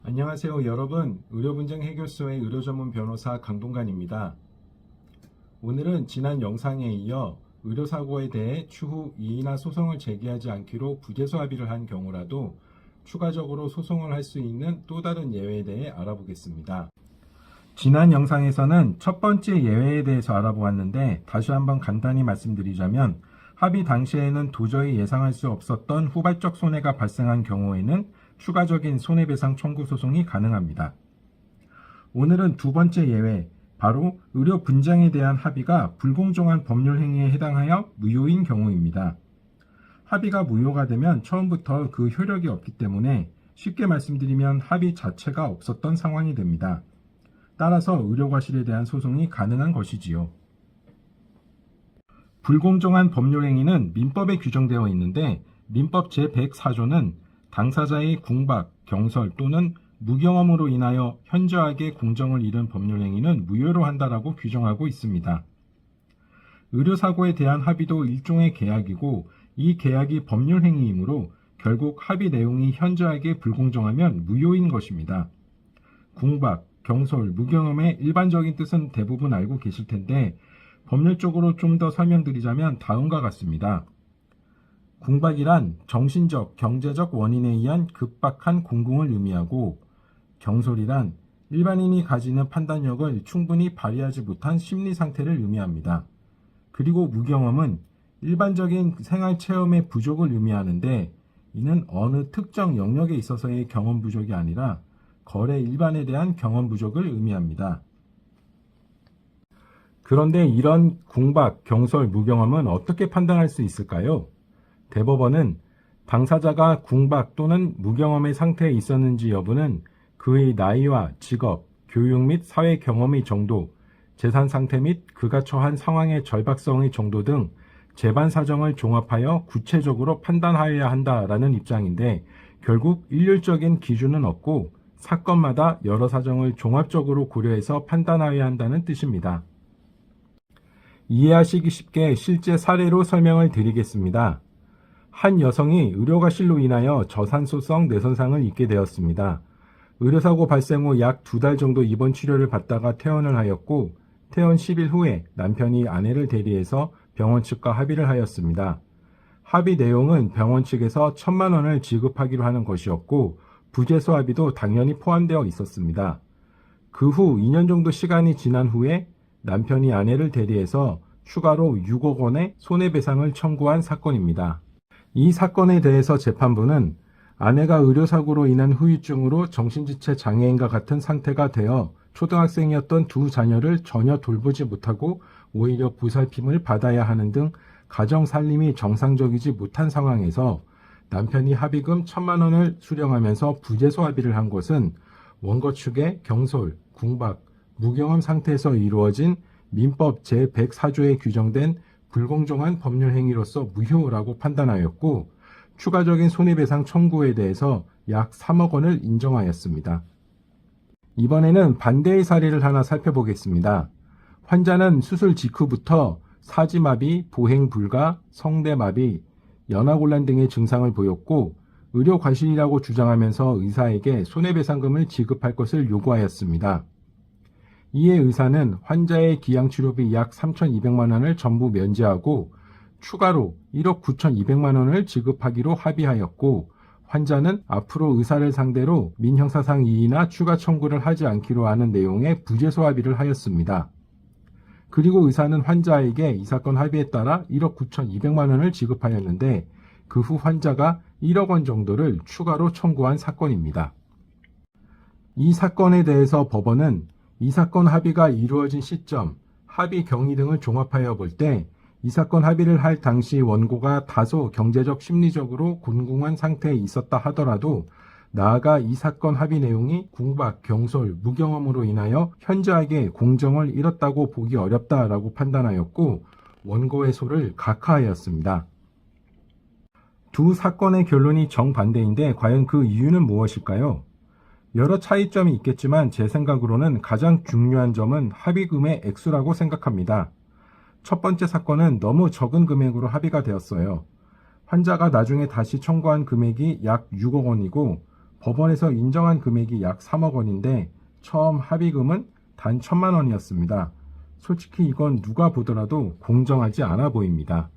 안녕하세요 여러분, 의료분쟁 해결소의 의료전문 변호사 강동관입니다. 오늘은 지난 영상에 이어 의료사고에 대해 추후 이의나 소송을 제기하지 않기로 부재소 합의를 한 경우라도 추가적으로 소송을 할 수 있는 또 다른 예외에 대해 알아보겠습니다. 지난 영상에서는 첫 번째 예외에 대해서 알아보았는데 다시 한번 간단히 말씀드리자면 합의 당시에는 도저히 예상할 수 없었던 후발적 손해가 발생한 경우에는 추가적인 손해배상 청구 소송이 가능합니다. 오늘은 두 번째 예외, 바로 의료 분쟁에 대한 합의가 불공정한 법률 행위에 해당하여 무효인 경우입니다. 합의가 무효가 되면 처음부터 그 효력이 없기 때문에 쉽게 말씀드리면 합의 자체가 없었던 상황이 됩니다. 따라서 의료과실에 대한 소송이 가능한 것이지요. 불공정한 법률 행위는 민법에 규정되어 있는데 민법 제104조는 당사자의 궁박, 경설 또는 무경험으로 인하여 현저하게 공정을 잃은 법률 행위는 무효로 한다라고 규정하고 있습니다. 의료사고에 대한 합의도 일종의 계약이고 이 계약이 법률 행위이므로 결국 합의 내용이 현저하게 불공정하면 무효인 것입니다. 궁박, 경솔, 무경험의 일반적인 뜻은 대부분 알고 계실 텐데 법률적으로 좀 더 설명드리자면 다음과 같습니다. 궁박이란 정신적, 경제적 원인에 의한 급박한 공공을 의미하고 경솔이란 일반인이 가지는 판단력을 충분히 발휘하지 못한 심리 상태를 의미합니다. 그리고 무경험은 일반적인 생활 체험의 부족을 의미하는데 이는 어느 특정 영역에 있어서의 경험 부족이 아니라 거래 일반에 대한 경험 부족을 의미합니다. 그런데 이런 궁박, 경솔, 무경험은 어떻게 판단할 수 있을까요? 대법원은 당사자가 궁박 또는 무경험의 상태에 있었는지 여부는 그의 나이와 직업, 교육 및 사회 경험의 정도, 재산 상태 및 그가 처한 상황의 절박성의 정도 등 재반 사정을 종합하여 구체적으로 판단하여야 한다라는 입장인데 결국 일률적인 기준은 없고 사건마다 여러 사정을 종합적으로 고려해서 판단하여야 한다는 뜻입니다. 이해하시기 쉽게 실제 사례로 설명을 드리겠습니다. 한 여성이 의료과실로 인하여 저산소성 뇌손상을 입게 되었습니다. 의료사고 발생 후 약 2달 정도 입원 치료를 받다가 퇴원을 하였고 퇴원 10일 후에 남편이 아내를 대리해서 병원 측과 합의를 하였습니다. 합의 내용은 병원 측에서 1,000만 원을 지급하기로 하는 것이었고 부재소 합의도 당연히 포함되어 있었습니다. 그 후 2년 정도 시간이 지난 후에 남편이 아내를 대리해서 추가로 6억 원의 손해배상을 청구한 사건입니다. 이 사건에 대해서 재판부는 아내가 의료사고로 인한 후유증으로 정신지체 장애인과 같은 상태가 되어 초등학생이었던 두 자녀를 전혀 돌보지 못하고 오히려 보살핌을 받아야 하는 등 가정 살림이 정상적이지 못한 상황에서 남편이 합의금 1,000만 원을 수령하면서 부재소 합의를 한 것은 원고 측의 경솔, 궁박, 무경험 상태에서 이루어진 민법 제104조에 규정된 불공정한 법률 행위로서 무효라고 판단하였고 추가적인 손해배상 청구에 대해서 약 3억 원을 인정하였습니다. 이번에는 반대의 사례를 하나 살펴보겠습니다. 환자는 수술 직후부터 사지마비, 보행불가, 성대마비, 연하곤란 등의 증상을 보였고 의료과실이라고 주장하면서 의사에게 손해배상금을 지급할 것을 요구하였습니다. 이에 의사는 환자의 기양치료비 약 3,200만 원을 전부 면제하고 추가로 1억 9,200만 원을 지급하기로 합의하였고 환자는 앞으로 의사를 상대로 민형사상 이의나 추가 청구를 하지 않기로 하는 내용의 부재소 합의를 하였습니다. 그리고 의사는 환자에게 이 사건 합의에 따라 1억 9,200만 원을 지급하였는데 그 후 환자가 1억 원 정도를 추가로 청구한 사건입니다. 이 사건에 대해서 법원은 이 사건 합의가 이루어진 시점, 합의 경위 등을 종합하여 볼 때 이 사건 합의를 할 당시 원고가 다소 경제적 심리적으로 곤궁한 상태에 있었다 하더라도 나아가 이 사건 합의 내용이 궁박, 경솔, 무경험으로 인하여 현저하게 공정을 잃었다고 보기 어렵다라고 판단하였고 원고의 소를 각하하였습니다. 두 사건의 결론이 정반대인데 과연 그 이유는 무엇일까요? 여러 차이점이 있겠지만 제 생각으로는 가장 중요한 점은 합의금의 액수라고 생각합니다. 첫 번째 사건은 너무 적은 금액으로 합의가 되었어요. 환자가 나중에 다시 청구한 금액이 약 6억 원이고 법원에서 인정한 금액이 약 3억 원인데 처음 합의금은 단 1,000만 원이었습니다. 솔직히 이건 누가 보더라도 공정하지 않아 보입니다.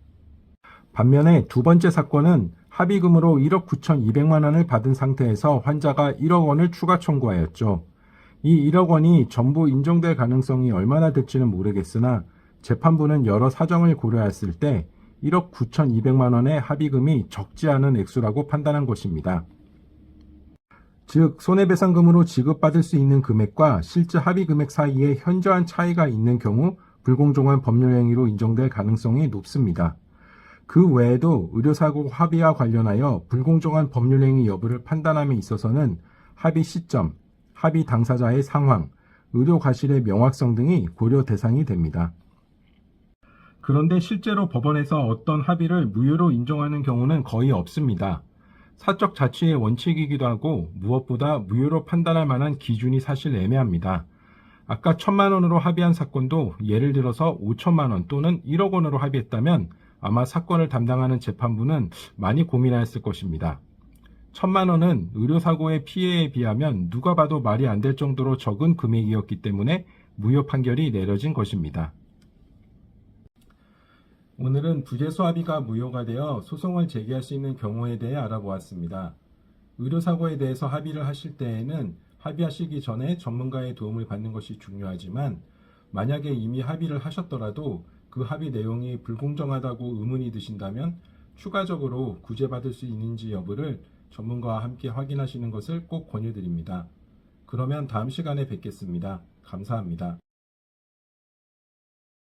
반면에 두 번째 사건은 합의금으로 1억 9,200만 원을 받은 상태에서 환자가 1억 원을 추가 청구하였죠. 이 1억 원이 전부 인정될 가능성이 얼마나 될지는 모르겠으나 재판부는 여러 사정을 고려했을 때 1억 9,200만 원의 합의금이 적지 않은 액수라고 판단한 것입니다. 즉 손해배상금으로 지급받을 수 있는 금액과 실제 합의 금액 사이에 현저한 차이가 있는 경우 불공정한 법률행위로 인정될 가능성이 높습니다. 그 외에도 의료사고 합의와 관련하여 불공정한 법률행위 여부를 판단함에 있어서는 합의 시점, 합의 당사자의 상황, 의료 과실의 명확성 등이 고려 대상이 됩니다. 그런데 실제로 법원에서 어떤 합의를 무효로 인정하는 경우는 거의 없습니다. 사적 자치의 원칙이기도 하고 무엇보다 무효로 판단할 만한 기준이 사실 애매합니다. 아까 1,000만 원으로 합의한 사건도 예를 들어서 5천만 원 또는 1억 원으로 합의했다면 아마 사건을 담당하는 재판부는 많이 고민하였을 것입니다. 1,000만 원은 의료사고의 피해에 비하면 누가 봐도 말이 안 될 정도로 적은 금액이었기 때문에 무효 판결이 내려진 것입니다. 오늘은 부재소 합의가 무효가 되어 소송을 제기할 수 있는 경우에 대해 알아보았습니다. 의료사고에 대해서 합의를 하실 때에는 합의하시기 전에 전문가의 도움을 받는 것이 중요하지만 만약에 이미 합의를 하셨더라도 그 합의 내용이 불공정하다고 의문이 드신다면 추가적으로 구제받을 수 있는지 여부를 전문가와 함께 확인하시는 것을 꼭 권유드립니다. 그러면 다음 시간에 뵙겠습니다. 감사합니다.